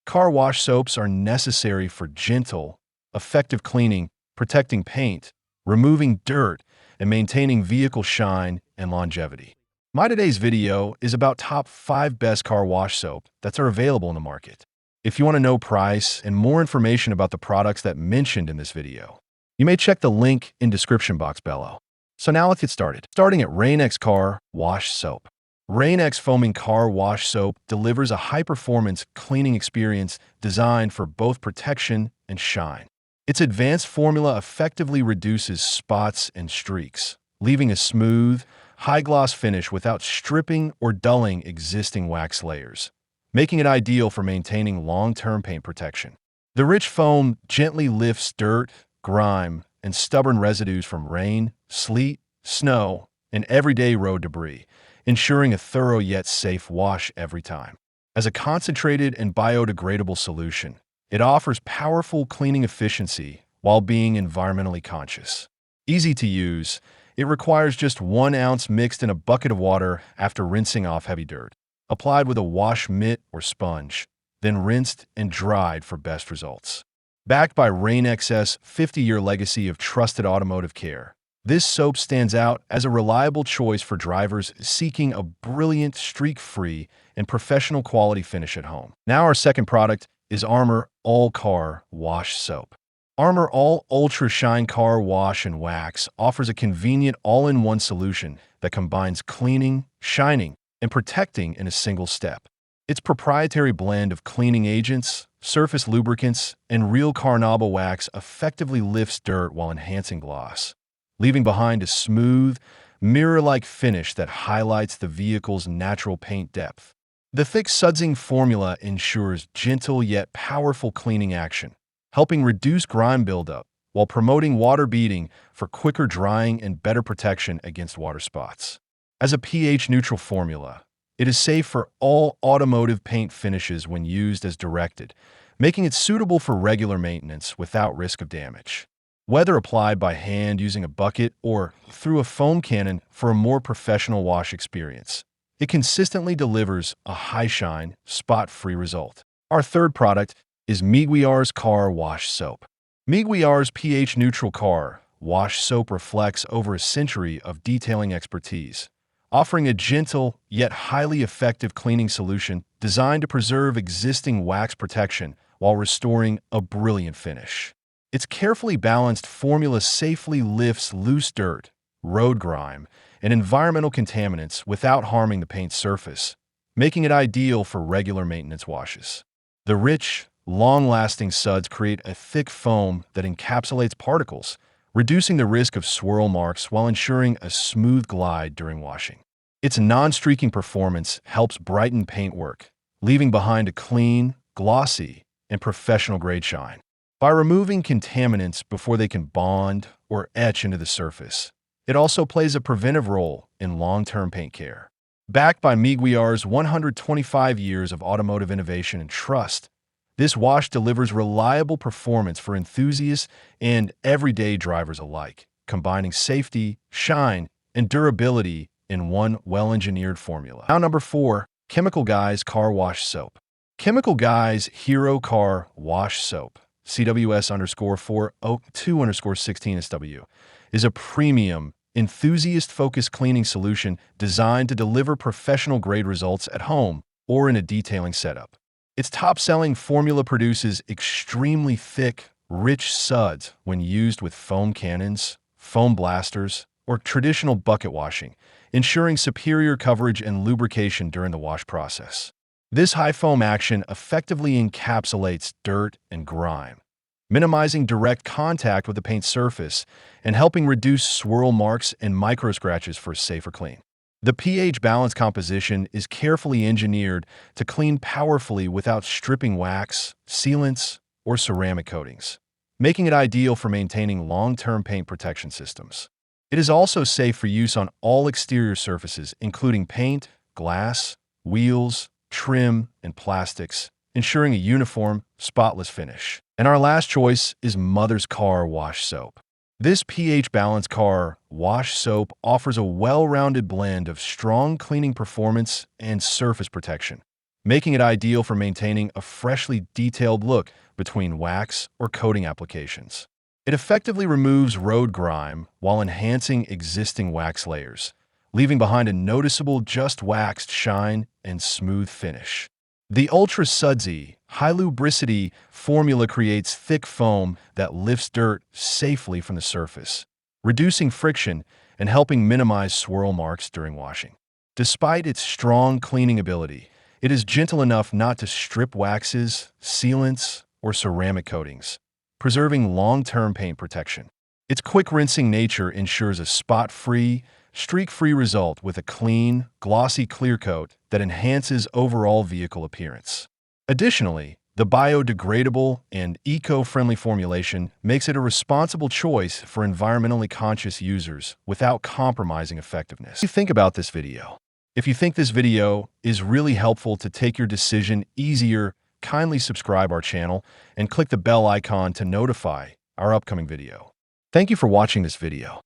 Car wash soaps are necessary for gentle, effective cleaning, protecting paint, removing dirt, and maintaining vehicle shine and longevity. My today's video is about top 5 best car wash soap that are available in the market. If you want to know price and more information about the products that mentioned in this video, you may check the link in description box below. So now let's get started. Starting at Rain-X Car Wash Soap. Rain-X Foaming Car Wash Soap delivers a high-performance cleaning experience designed for both protection and shine. Its advanced formula effectively reduces spots and streaks, leaving a smooth, high-gloss finish without stripping or dulling existing wax layers, making it ideal for maintaining long-term paint protection. The rich foam gently lifts dirt, grime, and stubborn residues from rain, sleet, snow, and everyday road debris, ensuring a thorough yet safe wash every time. As a concentrated and biodegradable solution, it offers powerful cleaning efficiency while being environmentally conscious. Easy to use, it requires just 1 ounce mixed in a bucket of water after rinsing off heavy dirt, applied with a wash mitt or sponge, then rinsed and dried for best results. Backed by Rain-X's 50-year legacy of trusted automotive care, this soap stands out as a reliable choice for drivers seeking a brilliant, streak-free, and professional quality finish at home. Now our second product is Armor All Car Wash Soap. Armor All Ultra Shine Car Wash and Wax offers a convenient all-in-one solution that combines cleaning, shining, and protecting in a single step. Its proprietary blend of cleaning agents, surface lubricants, and real carnauba wax effectively lifts dirt while enhancing gloss, leaving behind a smooth, mirror-like finish that highlights the vehicle's natural paint depth. The thick sudsing formula ensures gentle yet powerful cleaning action, helping reduce grime buildup while promoting water beading for quicker drying and better protection against water spots. As a pH-neutral formula, it is safe for all automotive paint finishes when used as directed, making it suitable for regular maintenance without risk of damage. Whether applied by hand using a bucket or through a foam cannon for a more professional wash experience, it consistently delivers a high-shine, spot-free result. Our third product is Meguiar's Car Wash Soap. Meguiar's pH-neutral car wash soap reflects over a century of detailing expertise, offering a gentle yet highly effective cleaning solution designed to preserve existing wax protection while restoring a brilliant finish. Its carefully balanced formula safely lifts loose dirt, road grime, and environmental contaminants without harming the paint surface, making it ideal for regular maintenance washes. The rich, long-lasting suds create a thick foam that encapsulates particles, reducing the risk of swirl marks while ensuring a smooth glide during washing. Its non-streaking performance helps brighten paintwork, leaving behind a clean, glossy, and professional-grade shine. By removing contaminants before they can bond or etch into the surface, it also plays a preventive role in long-term paint care. Backed by Meguiar's 125 years of automotive innovation and trust, this wash delivers reliable performance for enthusiasts and everyday drivers alike, combining safety, shine, and durability in one well-engineered formula. Now number 4, Chemical Guy's Car Wash Soap. Chemical Guy's Hero Car Wash Soap, CWS_402_16SW, is a premium, enthusiast-focused cleaning solution designed to deliver professional-grade results at home or in a detailing setup. Its top-selling formula produces extremely thick, rich suds when used with foam cannons, foam blasters, or traditional bucket washing, ensuring superior coverage and lubrication during the wash process. This high foam action effectively encapsulates dirt and grime, minimizing direct contact with the paint surface and helping reduce swirl marks and micro scratches for a safer clean. The pH balance composition is carefully engineered to clean powerfully without stripping wax, sealants, or ceramic coatings, making it ideal for maintaining long-term paint protection systems. It is also safe for use on all exterior surfaces, including paint, glass, wheels, trim, and plastics, ensuring a uniform, spotless finish. And our last choice is Mother's Car Wash Soap. This pH-balanced car wash soap offers a well-rounded blend of strong cleaning performance and surface protection, making it ideal for maintaining a freshly detailed look between wax or coating applications. It effectively removes road grime while enhancing existing wax layers, leaving behind a noticeable just waxed shine and smooth finish. The ultra-sudsy, high lubricity formula creates thick foam that lifts dirt safely from the surface, reducing friction and helping minimize swirl marks during washing. Despite its strong cleaning ability, it is gentle enough not to strip waxes, sealants, or ceramic coatings, preserving long-term paint protection. Its quick rinsing nature ensures a spot-free, streak-free result with a clean, glossy clear coat that enhances overall vehicle appearance. Additionally, the biodegradable and eco-friendly formulation makes it a responsible choice for environmentally conscious users without compromising effectiveness. What do you think about this video? If you think this video is really helpful to take your decision easier, kindly subscribe our channel and click the bell icon to notify our upcoming video. Thank you for watching this video.